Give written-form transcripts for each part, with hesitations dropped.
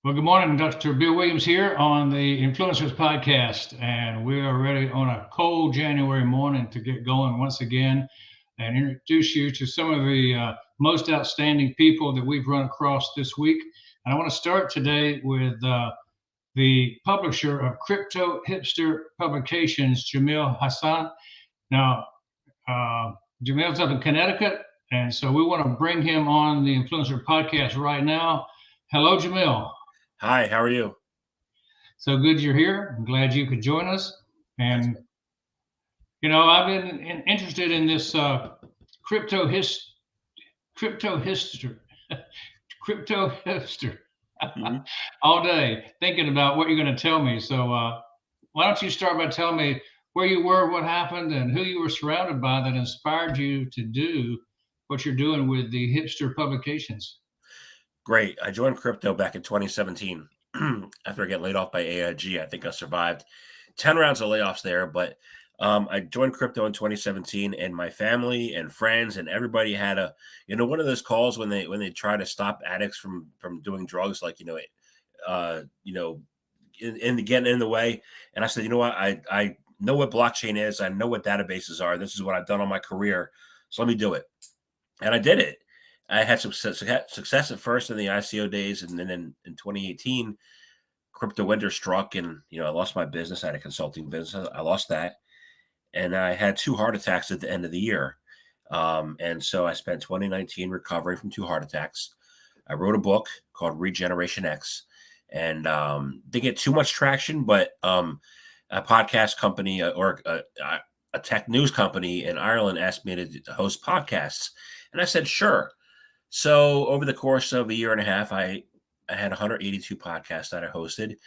Well, good morning. Dr. Bill Williams here on the Influencers Podcast, and we are ready on a cold January morning to get going once again and introduce you to some of the most outstanding people that we've run across this week. And I want to start today with the publisher of Crypto Hipster Publications, Jamil Hasan. Now, uh, Jamil's up in Connecticut, and so we want to bring him on the Influencer Podcast right now. Hello, Jamil. Hi, how are you? So good you're here. I'm glad you could join us. And Excellent. I've been interested in this crypto his crypto history, crypto hipster Mhm. all day, thinking about what you're going to tell me. So why don't you start by telling me where you were, what happened, and who you were surrounded by that inspired you to do what you're doing with the hipster publications? Great. I joined crypto back in 2017 after I got laid off by AIG. I think I survived 10 rounds of layoffs there, but I joined crypto in 2017, and my family and friends and everybody had one of those calls when they try to stop addicts from doing drugs, like uh, you know, in getting in the way. And I said, you know what, I know what blockchain is, I know what databases are. This is what I've done all my career, so let me do it. And I did it. I had some success at first in the ICO days, and then in 2018, crypto winter struck, and I lost my business. I had a consulting business. I lost that, and I had two heart attacks at the end of the year. And so I spent 2019 recovering from two heart attacks. I wrote a book called Regeneration X, and didn't get too much traction, but a podcast company or a tech news company in Ireland asked me to host podcasts, and I said sure. So over the course of a year and a half, I had 182 podcasts that I hosted.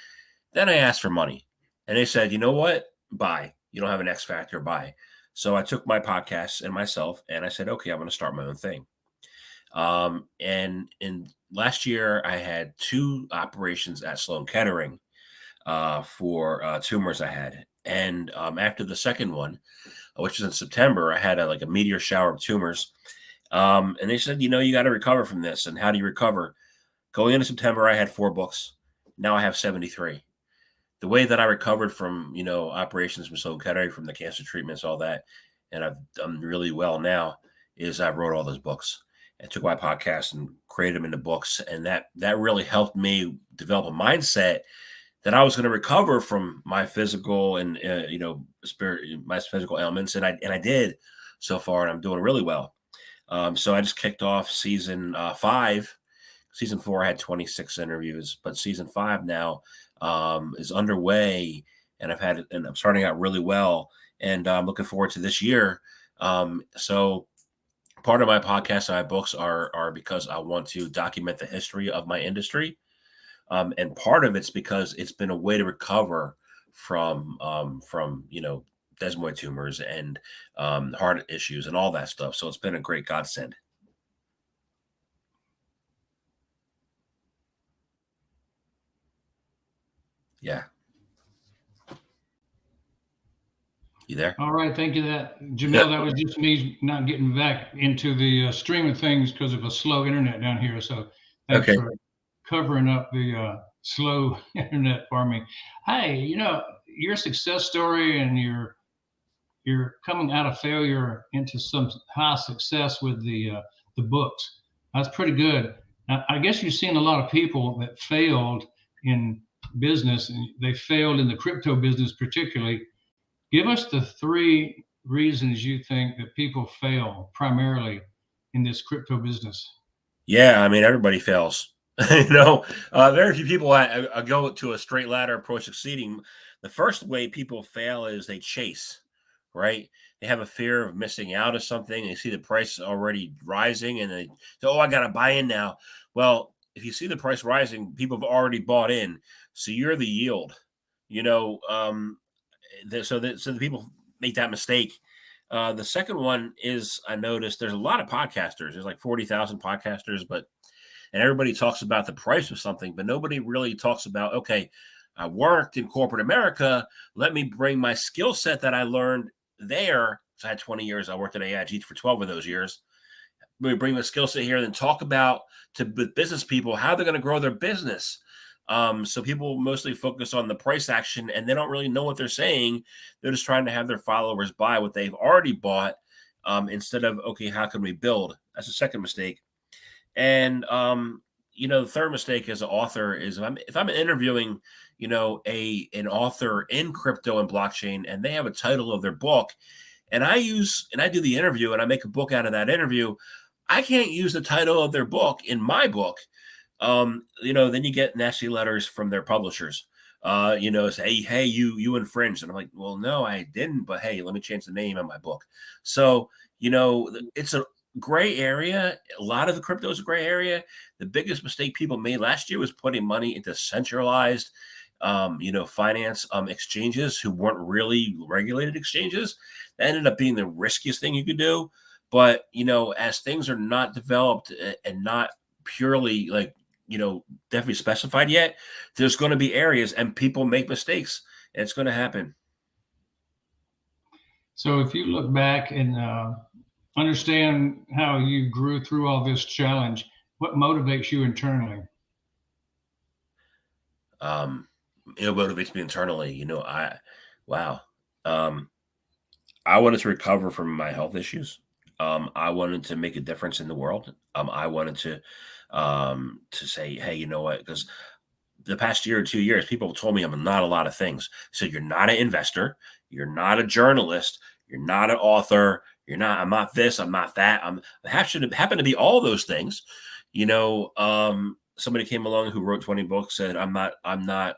Then I asked for money, and they said, you know what, buy. You don't have an X factor, buy. So I took my podcasts and myself, and I said, okay, I'm going to start my own thing. And in last year, I had two operations at Sloan Kettering for tumors I had. And after the second one, which was in September, I had like a meteor shower of tumors. And they said, you got to recover from this. And how do you recover? Going into September, I had 4 books. Now I have 73. The way that I recovered from, operations from Sloan Kettering, from the cancer treatments, all that, and I've done really well now, is I wrote all those books and took my podcast and created them into books. And that really helped me develop a mindset that I was going to recover from my physical and, spirit, my physical ailments. And I did so far, and I'm doing really well. So I just kicked off season 5. Season 4 I had 26 interviews, but season 5 now is underway, and I'm starting out really well, and I'm looking forward to this year. So part of my podcast and my books are because I want to document the history of my industry, and part of it's because it's been a way to recover from desmoid tumors and heart issues and all that stuff. So it's been a great godsend. Yeah. You there? All right, thank you. That Jamil, that was just me not getting back into the stream of things because of a slow internet down here. So thanks Okay. for covering up the slow internet for me. Hey, your success story and you're coming out of failure into some high success with the books. That's pretty good. Now, I guess you've seen a lot of people that failed in business, and they failed in the crypto business particularly. Give us the three reasons you think that people fail primarily in this crypto business. Yeah, I mean, everybody fails. Very few people go to a straight ladder approach succeeding. The first way people fail is they chase, right? They have a fear of missing out of something. They see the price already rising, and they say, "Oh, I got to buy in now." Well, if you see the price rising, people have already bought in, so you're the yield. You know, so the people make that mistake. The second one is, I noticed there's a lot of podcasters. There's like 40,000 podcasters, and everybody talks about the price of something, but nobody really talks about, okay, I worked in corporate America. Let me bring my skill set that I learned there. So I had 20 years. I worked at AIG for 12 of those years. Let me bring the skill set here and then talk about to business people how they're going to grow their business. So people mostly focus on the price action and they don't really know what they're saying. They're just trying to have their followers buy what they've already bought, instead of, okay, how can we build? That's the second mistake. And the third mistake as an author is if I'm interviewing, an author in crypto and blockchain, and they have a title of their book, and I do the interview and I make a book out of that interview, I can't use the title of their book in my book. Then you get nasty letters from their publishers. Say, hey, you infringed. And I'm like, well, no, I didn't, but hey, let me change the name of my book. So, it's a gray area. A lot of the crypto is a gray area. The biggest mistake people made last year was putting money into centralized, finance exchanges who weren't really regulated exchanges. That ended up being the riskiest thing you could do. But, as things are not developed and not purely definitely specified yet, there's going to be areas and people make mistakes. And it's going to happen. So if you look back and understand how you grew through all this challenge, what motivates you internally? It motivates me internally. Wow. I wanted to recover from my health issues. I wanted to make a difference in the world. I wanted to say, hey, you know what? Because the past year or 2 years, people told me I'm not a lot of things. So you're not an investor, you're not a journalist, you're not an author, I'm not this, I'm not that. I happen to be all those things. Somebody came along who wrote 20 books, said I'm not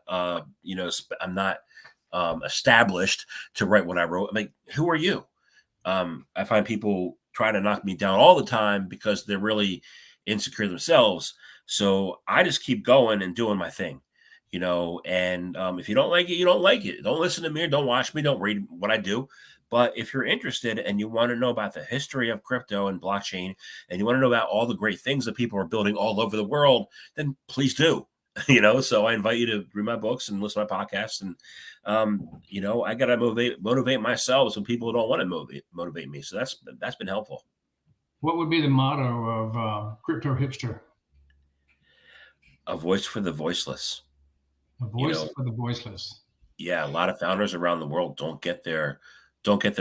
established to write what I wrote. I'm like, who are you? I find people try to knock me down all the time because they're really insecure themselves. So I just keep going and doing my thing, and if you don't like it, you don't like it. Don't listen to me or don't watch me. Don't read what I do. But if you're interested and you want to know about the history of crypto and blockchain, and you want to know about all the great things that people are building all over the world, then please do. So I invite you to read my books and listen to my podcasts. And, I got to motivate myself when people don't want to motivate me. So that's been helpful. What would be the motto of Crypto Hipster? A voice for the voiceless. A voice for the voiceless. Yeah, a lot of founders around the world don't get their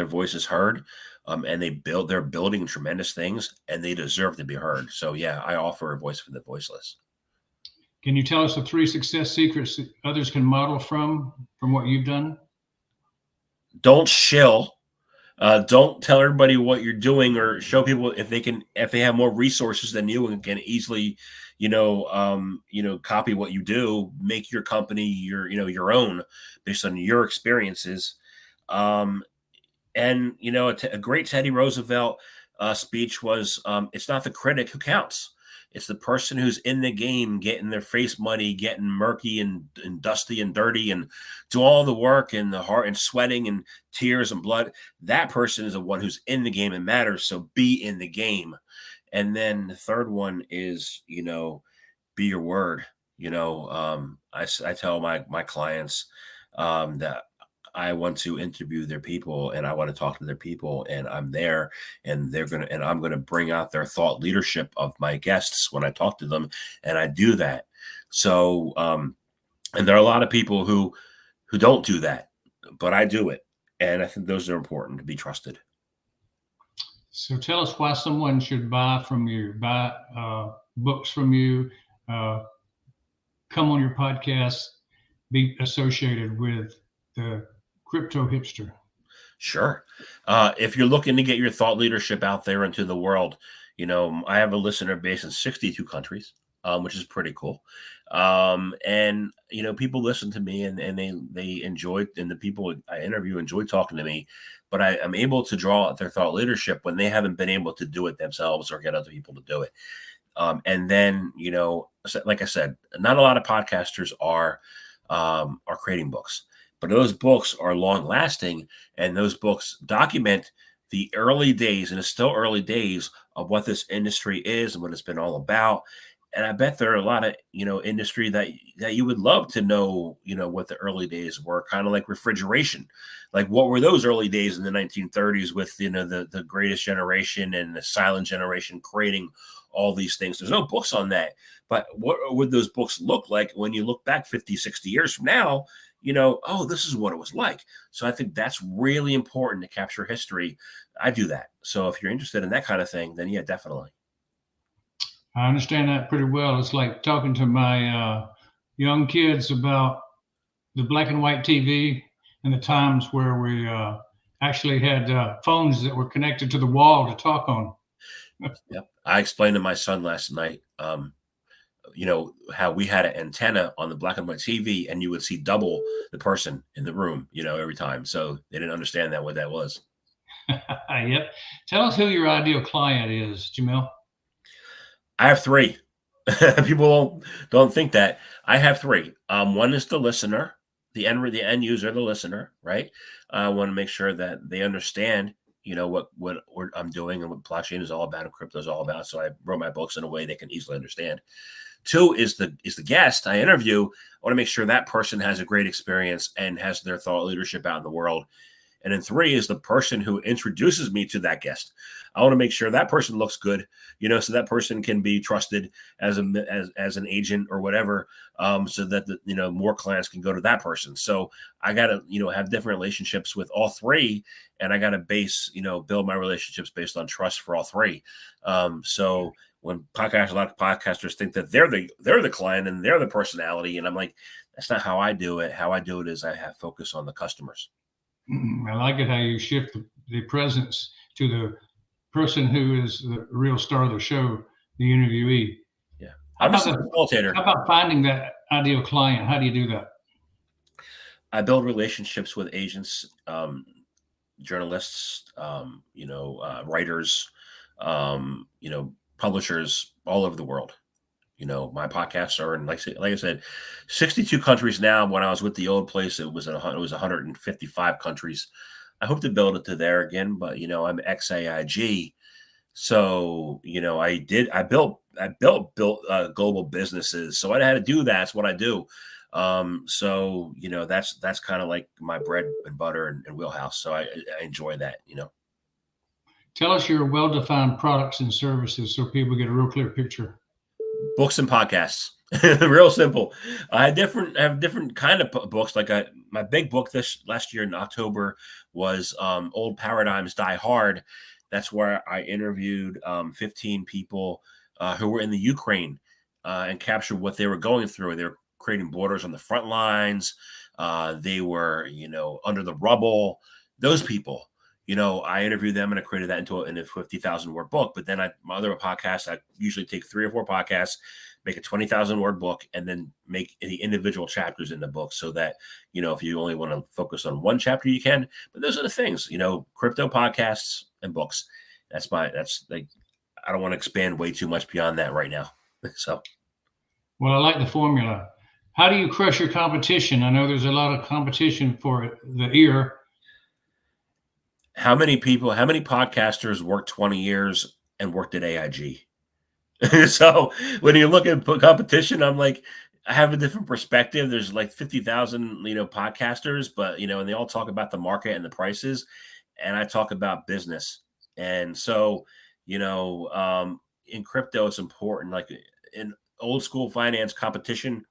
voices heard, and they're building tremendous things, and they deserve to be heard. So yeah, I offer a voice for the voiceless. Can you tell us the 3 success secrets that others can model from what you've done? Don't shill. Don't tell everybody what you're doing, or show people if they have more resources than you and can easily, copy what you do. Make your company your own based on your experiences. And a great Teddy Roosevelt speech was, it's not the critic who counts. It's the person who's in the game, getting their face muddy, getting murky and dusty and dirty, and do all the work and the heart and sweating and tears and blood. That person is the one who's in the game and matters. So be in the game. And then the third one is, be your word. I tell my clients that I want to interview their people and I want to talk to their people, and I'm there, and I'm going to bring out their thought leadership of my guests when I talk to them. And I do that. So, and there are a lot of people who don't do that, but I do it. And I think those are important to be trusted. So tell us why someone should buy books from you, come on your podcast, be associated with the Crypto Hipster. Sure. If you're looking to get your thought leadership out there into the world, I have a listener base in 62 countries, which is pretty cool. And people listen to me and they enjoy, and the people I interview enjoy talking to me, but I'm able to draw out their thought leadership when they haven't been able to do it themselves or get other people to do it. And then, like I said, not a lot of podcasters are creating books. But those books are long lasting, and those books document the early days, and it's still early days, of what this industry is and what it's been all about. And I bet there are a lot of, industry that you would love to know, what the early days were, kind of like refrigeration. Like, what were those early days in the 1930s with, the greatest generation and the silent generation creating all these things? There's no books on that. But what would those books look like when you look back 50, 60 years from now? Oh, this is what it was like. So I think that's really important to capture history. I do that. So if you're interested in that kind of thing, then yeah, definitely. I understand that pretty well. It's like talking to my young kids about the black and white TV and the times where we actually had phones that were connected to the wall to talk on. Yep. I explained to my son last night, how we had an antenna on the black and white TV and you would see double the person in the room, every time. So they didn't understand what that was. Yep. Tell us who your ideal client is, Jamil. I have three. People don't think that. I have three. One is the listener, the end user, the listener, right? I want to make sure that they understand, what I'm doing and what blockchain is all about and crypto is all about. So I wrote my books in a way they can easily understand. Two is the guest I interview. I want to make sure that person has a great experience and has their thought leadership out in the world. And then three is the person who introduces me to that guest. I want to make sure that person looks good, so that person can be trusted as an agent or whatever, so that more clients can go to that person. So I got to have different relationships with all three, and I got to build my relationships based on trust for all three. So when a lot of podcasters think that they're the client and they're the personality, and I'm like, that's not how I do it. How I do it is I have focus on the customers. I like it how you shift the presence to the person who is the real star of the show, the interviewee. Yeah. I'm just a facilitator. How about finding that ideal client? How do you do that? I build relationships with agents, journalists, writers, publishers all over the world. My podcasts are in, like I said, 62 countries now. When I was with the old place, it was 155 countries. I hope to build it to there again, but I'm ex-AIG, so I built global businesses. So I had to do that. That's what I do. So that's kind of like my bread and butter and wheelhouse. So I enjoy that. Tell us your well-defined products and services so people get a real clear picture. Books and podcasts. Real simple. I have different kind of books. Like my big book this last year in October was Old Paradigms Die Hard. That's where I interviewed 15 people who were in the Ukraine and captured what they were going through. They were creating borders on the front lines. They were, under the rubble. Those people. I interviewed them and I created that into a 50,000 word book. But then my other podcast, I usually take 3 or 4 podcasts, make a 20,000 word book, and then make the individual chapters in the book so that, if you only want to focus on one chapter, you can. But those are the things, crypto podcasts and books. That's like, I don't want to expand way too much beyond that right now. So. Well, I like the formula. How do you crush your competition? I know there's a lot of competition for the ear. How many podcasters worked 20 years and worked at AIG? So when you look at competition, I'm like, I have a different perspective. There's like 50,000, podcasters, but, and they all talk about the market and the prices. And I talk about business. And so, in crypto, it's important. Like in old school finance,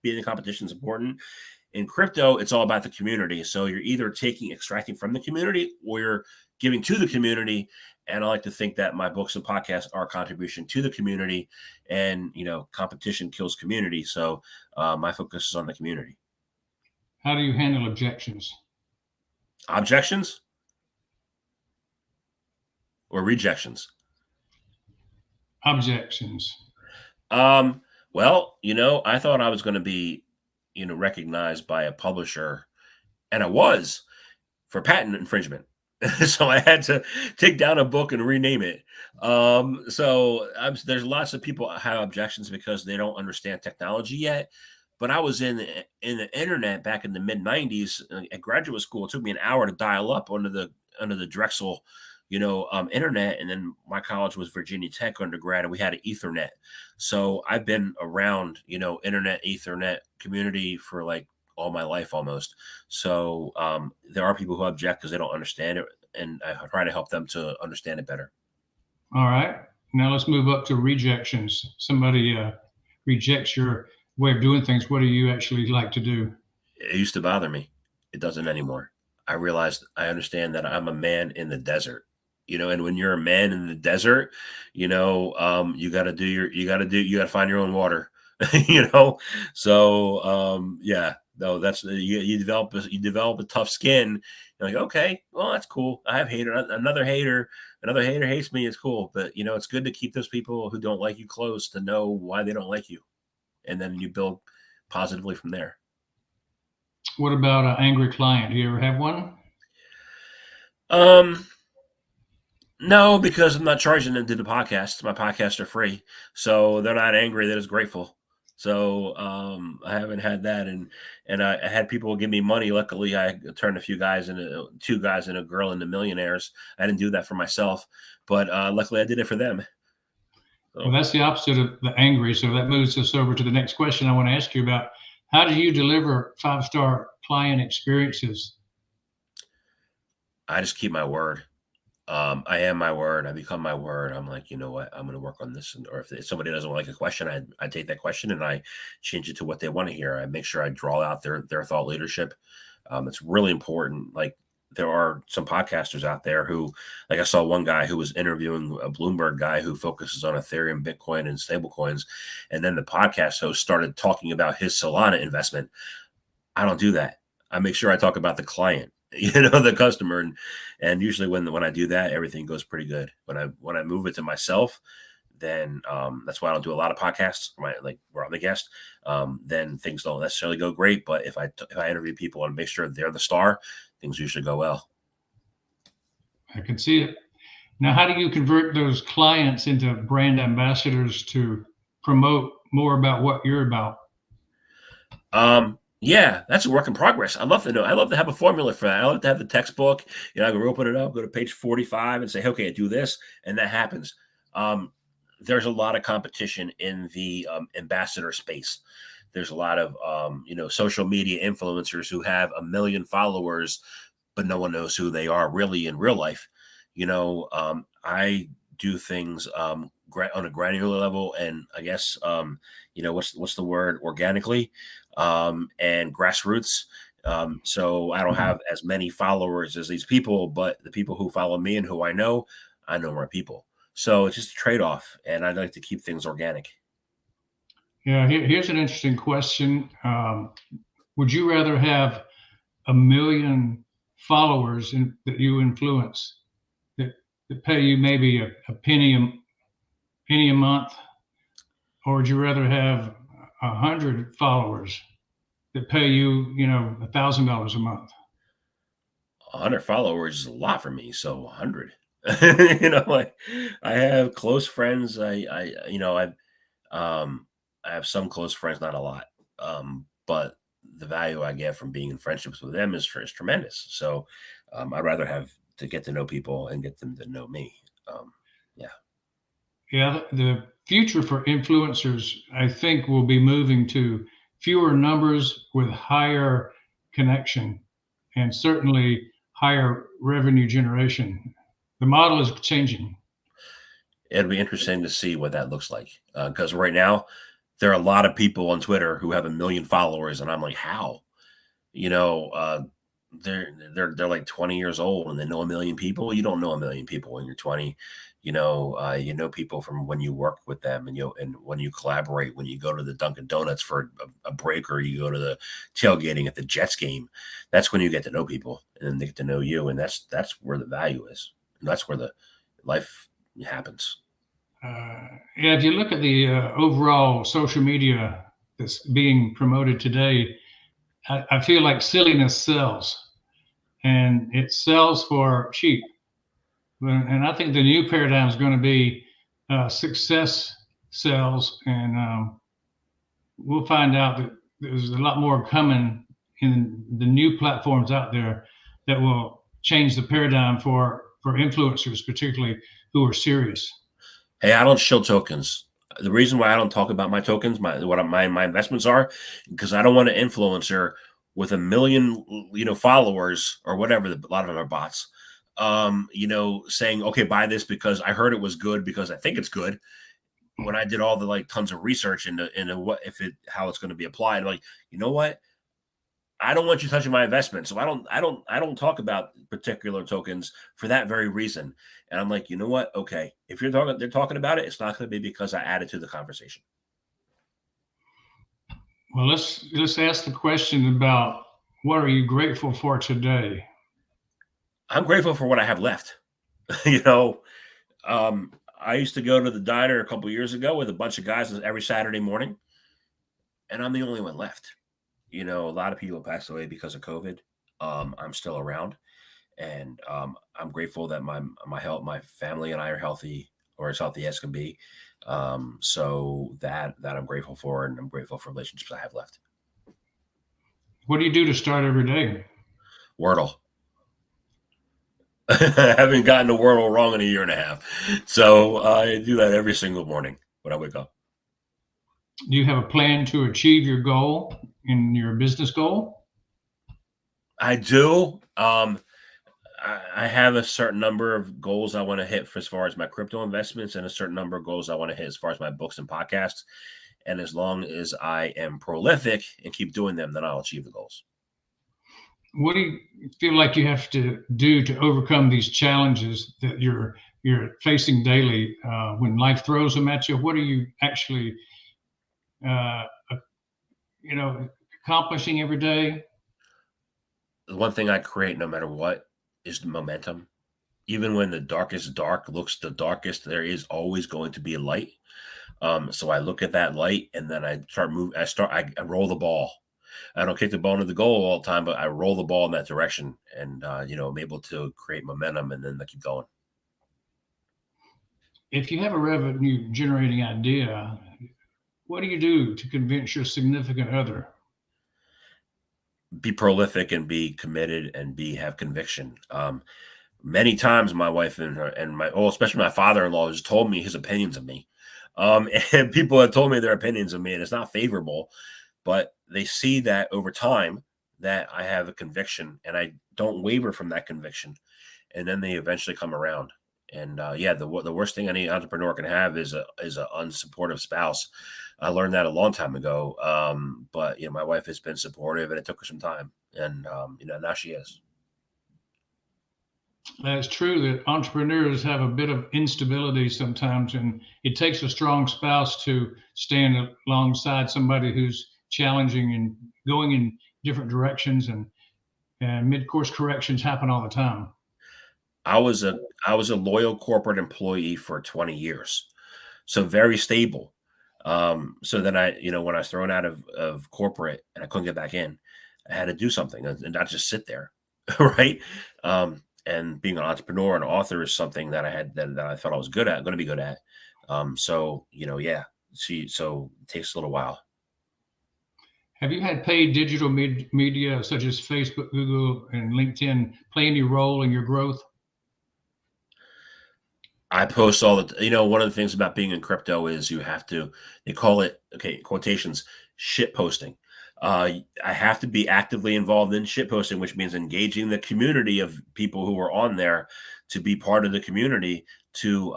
being in competition is important. In crypto, it's all about the community. So you're either extracting from the community, or you're giving to the community. And I like to think that my books and podcasts are a contribution to the community, and, competition kills community. So my focus is on the community. How do you handle objections? Objections or rejections? Objections. Well, I thought I was going to be, recognized by a publisher, and I was, for patent infringement. So I had to take down a book and rename it. There's lots of people have objections because they don't understand technology yet. But I was in the internet back in the mid 90s at graduate school. It took me an hour to dial up under the Drexel, internet. And then my college was Virginia Tech undergrad, and we had an Ethernet. So I've been around, internet, Ethernet community for like all my life almost. So there are people who object because they don't understand it, and I try to help them to understand it better. All right. Now let's move up to rejections. Somebody rejects your way of doing things. What do you actually like to do? It used to bother me. It doesn't anymore. I realized I understand that I'm a man in the desert, and when you're a man in the desert, you got to you got to find your own water, So, yeah, no, that's you develop a tough skin. You're like, okay, well, that's cool. I have another hater hates me. It's cool. But, it's good to keep those people who don't like you close to know why they don't like you. And then you build positively from there. What about an angry client? Do you ever have one? No, because I'm not charging them to the podcast. My podcasts are free, so they're not angry. They're just grateful. So I haven't had that, and I had people give me money. Luckily, I turned two guys and a girl into millionaires. I didn't do that for myself, but luckily I did it for them. So. Well, that's the opposite of the angry. So that moves us over to the next question I want to ask you about. How do you deliver 5-star client experiences? I just keep my word. I am my word. I become my word. I'm like, you know what? I'm going to work on this. Or if somebody doesn't like a question, I take that question and I change it to what they want to hear. I make sure I draw out their thought leadership. It's really important. Like, there are some podcasters out there who, like, I saw one guy who was interviewing a Bloomberg guy who focuses on Ethereum, Bitcoin, and stable coins. And then the podcast host started talking about his Solana investment. I don't do that. I make sure I talk about the client, the customer. And usually when I do that, everything goes pretty good. When I move it to myself, then that's why I don't do a lot of podcasts. Like, where I'm the guest, then things don't necessarily go great. But if I interview people and make sure they're the star, things usually go well. I can see it. Now, how do you convert those clients into brand ambassadors to promote more about what you're about? Yeah, that's a work in progress. I love to know. I love to have a formula for that. I love to have the textbook. I can open it up, go to page 45 and say, okay, I do this. And that happens. There's a lot of competition in the ambassador space. There's a lot of, social media influencers who have 1 million followers, but no one knows who they are really in real life. I do things on a granular level, and I guess, what's the word? Organically, and grassroots. So I don't have as many followers as these people, but the people who follow me and who I know more people. So it's just a trade-off, and I'd like to keep things organic. Yeah, here's an interesting question. Would you rather have 1 million followers that you influence that pay you maybe a penny a month, or would you rather have 100 followers that pay you, $1,000 a month? 100 followers is a lot for me, so 100. I have close friends. I have some close friends, not a lot, but the value I get from being in friendships with them is tremendous. So I'd rather have to get to know people and get them to know me. Yeah. Yeah, the future for influencers, I think, will be moving to fewer numbers with higher connection and certainly higher revenue generation. The model is changing. It'll be interesting to see what that looks like, because right now there are a lot of people on Twitter who have 1 million followers, and I'm like, how? They're like 20 years old and they know 1 million people. You don't know 1 million people when you're 20. You know people from when you work with them, and when you collaborate, when you go to the Dunkin' Donuts for a break, or you go to the tailgating at the Jets game. That's when you get to know people, and then they get to know you, and that's where the value is, and that's where the life happens. Yeah, if you look at the overall social media that's being promoted today, I feel like silliness sells, and it sells for cheap. And I think the new paradigm is going to be success sells, and we'll find out that there's a lot more coming in the new platforms out there that will change the paradigm for for influencers, particularly who are serious? Hey, I don't shill tokens. The reason why I don't talk about my tokens, my investments are, because I don't want an influencer with 1 million, followers or whatever. A lot of them are bots. Saying, okay, buy this because I heard it was good because I think it's good. When I did all the tons of research into how it's going to be applied, like, you know what? I don't want you touching my investment. So I don't talk about particular tokens for that very reason. And I'm like, you know what? Okay. If they're talking about it, it's not going to be because I added to the conversation. Well, let's ask the question about what are you grateful for today? I'm grateful for what I have left. I used to go to the diner a couple years ago with a bunch of guys every Saturday morning, and I'm the only one left. A lot of people passed away because of COVID. I'm still around, and I'm grateful that my family and I are healthy, or as healthy as can be. So that I'm grateful for, and I'm grateful for relationships I have left. What do you do to start every day? Wordle. I haven't gotten a Wordle wrong in 1.5 years, so I do that every single morning when I wake up. Do you have a plan to achieve your goal in your business goal? I do. I have a certain number of goals I want to hit as far as my crypto investments, and a certain number of goals I want to hit as far as my books and podcasts. And as long as I am prolific and keep doing them, then I'll achieve the goals. What do you feel like you have to do to overcome these challenges that you're facing daily when life throws them at you? What are you actually, accomplishing every day? The one thing I create, no matter what, is the momentum. Even when the darkest dark looks the darkest, there is always going to be a light. So I look at that light, and then I start moving. I roll the ball. I don't kick the ball into the goal all the time, but I roll the ball in that direction, and I'm able to create momentum, and then I keep going. If you have a revenue generating idea, what do you do to convince your significant other? Be prolific and be committed and have conviction. Many times my wife especially my father-in-law has told me his opinions of me. And people have told me their opinions of me, and it's not favorable, but they see that over time that I have a conviction and I don't waver from that conviction. And then they eventually come around. And the worst thing any entrepreneur can have is an unsupportive spouse. I learned that a long time ago. But my wife has been supportive, and it took her some time, and now she is. That's true that entrepreneurs have a bit of instability sometimes, and it takes a strong spouse to stand alongside somebody who's challenging and going in different directions, and mid-course corrections happen all the time. I was a loyal corporate employee for 20 years, so very stable. So then when I was thrown out of corporate and I couldn't get back in, I had to do something and not just sit there, right? And being an entrepreneur and author is something that I thought I was going to be good at. So it takes a little while. Have you had paid digital media such as Facebook, Google, and LinkedIn play any role in your growth? I post all one of the things about being in crypto is they call it, okay, quotations, shit posting. I have to be actively involved in shit posting, which means engaging the community of people who are on there to be part of the community so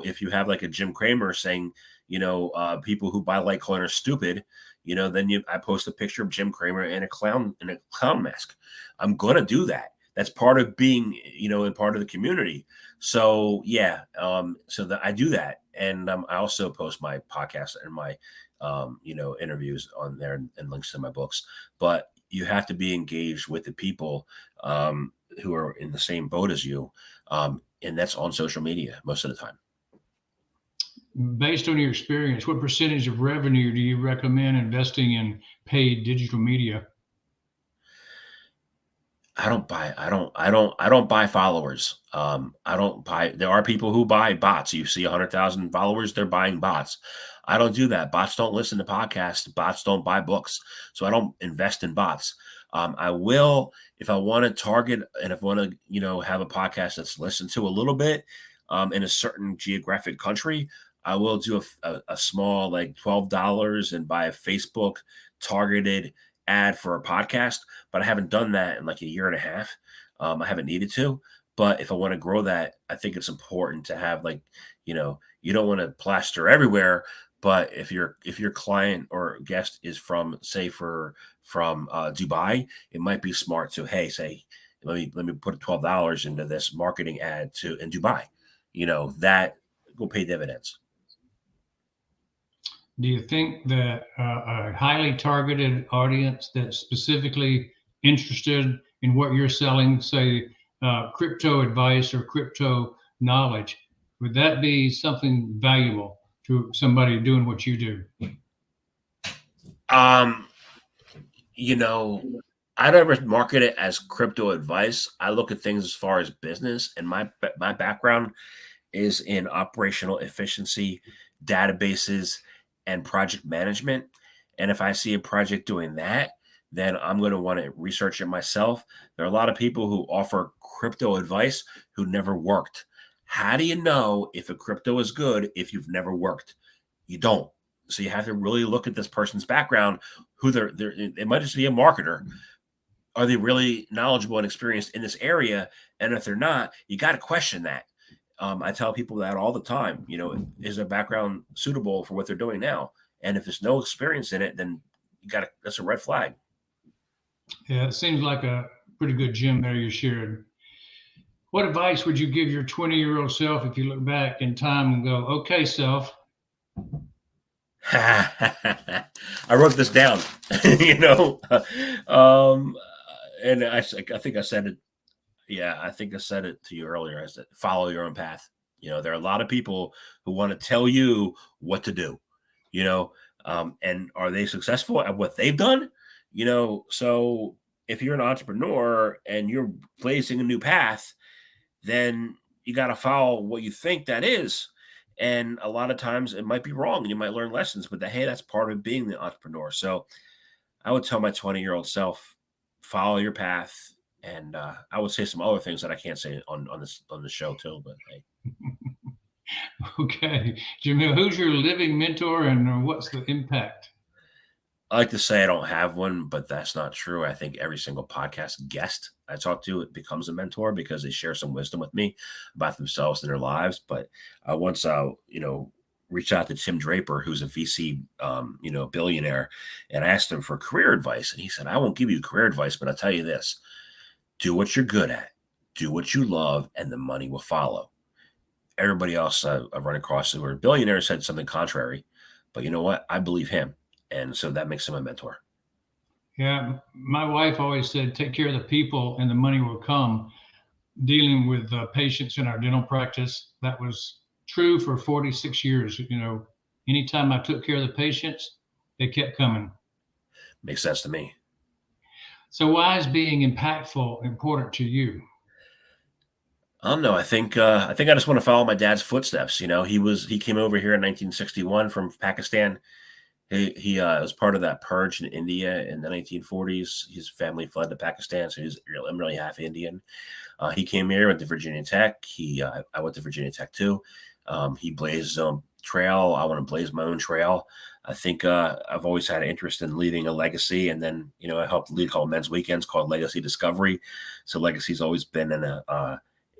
if you have like a Jim Cramer saying, people who buy Litecoin are stupid, then I post a picture of Jim Cramer in a clown mask. I'm going to do that. That's part of being, and part of the community. So so that I do that. And I also post my podcast and my, interviews on there and links to my books. But you have to be engaged with the people who are in the same boat as you. And that's on social media most of the time. Based on your experience, what percentage of revenue do you recommend investing in paid digital media? I don't buy followers. There are people who buy bots. You see 100,000 followers, they're buying bots. I don't do that. Bots don't listen to podcasts. Bots don't buy books. So I don't invest in bots. I will, if I want to target and if I want to, have a podcast that's listened to a little bit in a certain geographic country, I will do a small like $12 and buy a Facebook targeted ad for a podcast. But I haven't done that in like a year and a half. I haven't needed to. But if I want to grow that, I think it's important to have like, you don't want to plaster everywhere. But if your client or guest is from Dubai, it might be smart to say let me put $12 into this marketing ad in Dubai. That will pay dividends. Do you think that a highly targeted audience that's specifically interested in what you're selling, say crypto advice or crypto knowledge, would that be something valuable to somebody doing what you do? I never market it as crypto advice. I look at things as far as business, and my background is in operational efficiency, databases, and project management. And if I see a project doing that, then I'm going to want to research it myself. There are a lot of people who offer crypto advice who never worked. How do you know if a crypto is good if you've never worked? You don't. So you have to really look at this person's background, who it might just be a marketer. Are they really knowledgeable and experienced in this area? And if they're not, you got to question that. I tell people that all the time. Is their background suitable for what they're doing now? And if there's no experience in it, then that's a red flag. Yeah, it seems like a pretty good gem there you shared. What advice would you give your 20-year-old self if you look back in time and go, okay, self? I wrote this down, and I think I said it. Yeah, I think I said it to you earlier. I said, follow your own path. There are a lot of people who want to tell you what to do, and are they successful at what they've done? So if you're an entrepreneur and you're blazing a new path, then you got to follow what you think that is. And a lot of times it might be wrong. You might learn lessons, but hey, that's part of being the entrepreneur. So I would tell my 20-year-old self, follow your path. And I would say some other things that I can't say on the show too, but hey. Okay. Jamil, who's your living mentor and what's the impact? I like to say I don't have one, but that's not true. I think every single podcast guest I talk to, it becomes a mentor because they share some wisdom with me about themselves and their lives. But I once, reached out to Tim Draper, who's a VC, billionaire, and I asked him for career advice. And he said, I won't give you career advice, but I'll tell you this. Do what you're good at, do what you love, and the money will follow. Everybody else I've run across who are billionaires said something contrary, but you know what? I believe him. And so that makes him a mentor. Yeah, my wife always said, take care of the people and the money will come. Dealing with patients in our dental practice, that was true for 46 years. Anytime I took care of the patients, they kept coming. Makes sense to me. So why is being impactful important to you? I don't know. I think I just want to follow my dad's footsteps. He came over here in 1961 from Pakistan. He was part of that purge in India in the 1940s. His family fled to Pakistan, so I'm really half Indian. He came here, went to Virginia Tech. I went to Virginia Tech too. He blazed his own trail. I want to blaze my own trail. I think I've always had an interest in leaving a legacy, and then I helped lead a couple men's weekends called Legacy Discovery. So legacy's always been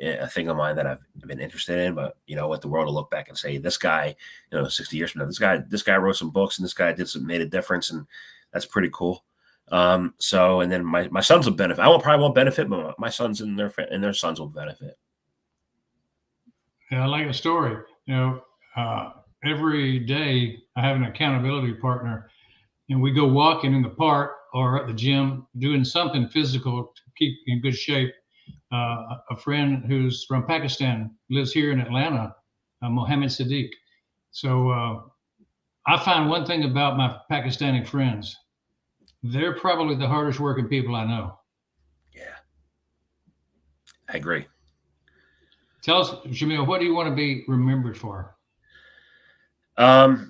a thing of mine that I've been interested in, but I want the world to look back and say, this guy, 60 years from now, this guy wrote some books and this guy made a difference. And that's pretty cool. And then my sons will benefit. Probably won't benefit, but my sons and their sons will benefit. Yeah, I like a story. Every day I have an accountability partner and we go walking in the park or at the gym, doing something physical to keep in good shape. A friend who's from Pakistan lives here in Atlanta, Mohammed Sadiq. So I find one thing about my Pakistani friends. They're probably the hardest working people I know. Yeah, I agree. Tell us, Jamil, what do you want to be remembered for? That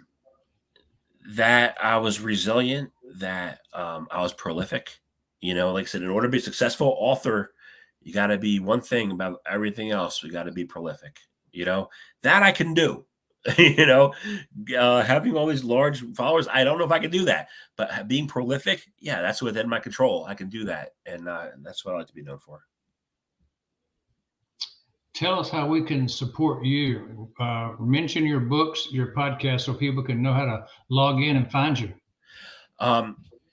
I was resilient, that I was prolific, Like I said, in order to be a successful author, you got to be one thing about everything else. We got to be prolific. That I can do. Having all these large followers, I don't know if I can do that, but being prolific, yeah, that's within my control. I can do that, and that's what I like to be known for. Tell us how we can support you. Mention your books, your podcast, so people can know how to log in and find you.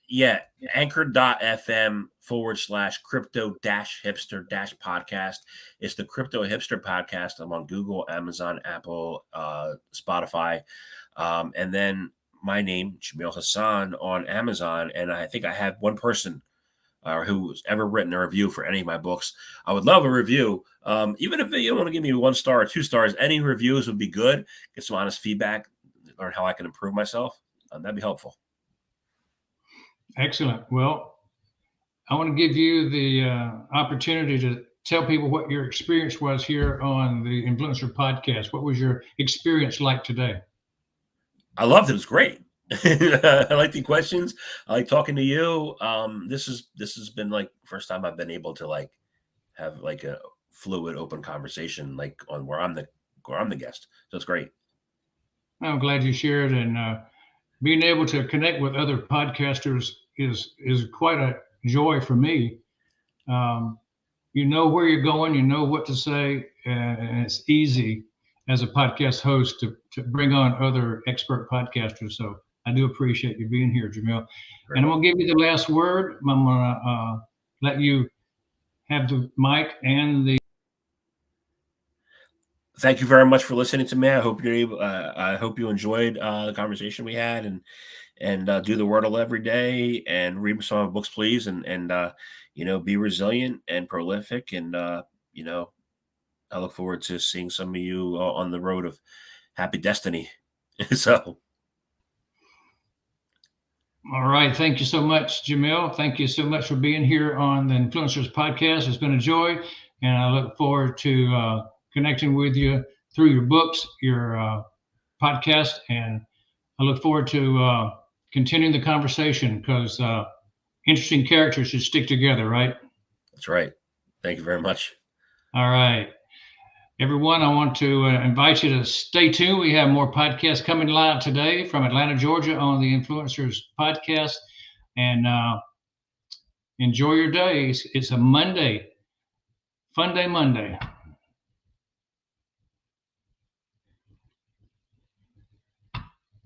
Yeah, anchor.fm/crypto-hipster-podcast. It's the Crypto Hipster podcast. I'm on Google, Amazon, Apple, Spotify. And then my name, Jamil Hasan, on Amazon. And I think I have one person who's ever written a review for any of my books. I would love a review. Even if you don't want to give me 1 star or 2 stars, any reviews would be good. Get some honest feedback, learn how I can improve myself. That'd be helpful. Excellent. Well, I want to give you the opportunity to tell people what your experience was here on the Influencer Podcast. What was your experience like today? I loved it. It was great. I like the questions. I like talking to you. This has been like first time I've been able to like have like a fluid, open conversation, like on where I'm the guest. So it's great. I'm glad you shared, and being able to connect with other podcasters is quite a joy for me. You know where you're going, you know what to say, and it's easy as a podcast host to bring on other expert podcasters. So I do appreciate you being here, Jamil. And I'm going to give you the last word. I'm going to let you have the mic and the. Thank you very much for listening to me. I hope you're able. I hope you enjoyed the conversation we had, and do the Wordle every day, and read some of my books, please, and be resilient and prolific, and I look forward to seeing some of you on the road of happy destiny. So. All right. Thank you so much, Jamil. Thank you so much for being here on the Influencers Podcast. It's been a joy, and I look forward to connecting with you through your books, your podcast, and I look forward to continuing the conversation, because interesting characters should stick together, right? That's right. Thank you very much. All right. Everyone, I want to invite you to stay tuned. We have more podcasts coming live today from Atlanta, Georgia on the Influencers Podcast. And enjoy your day. It's a Monday. Fun day Monday.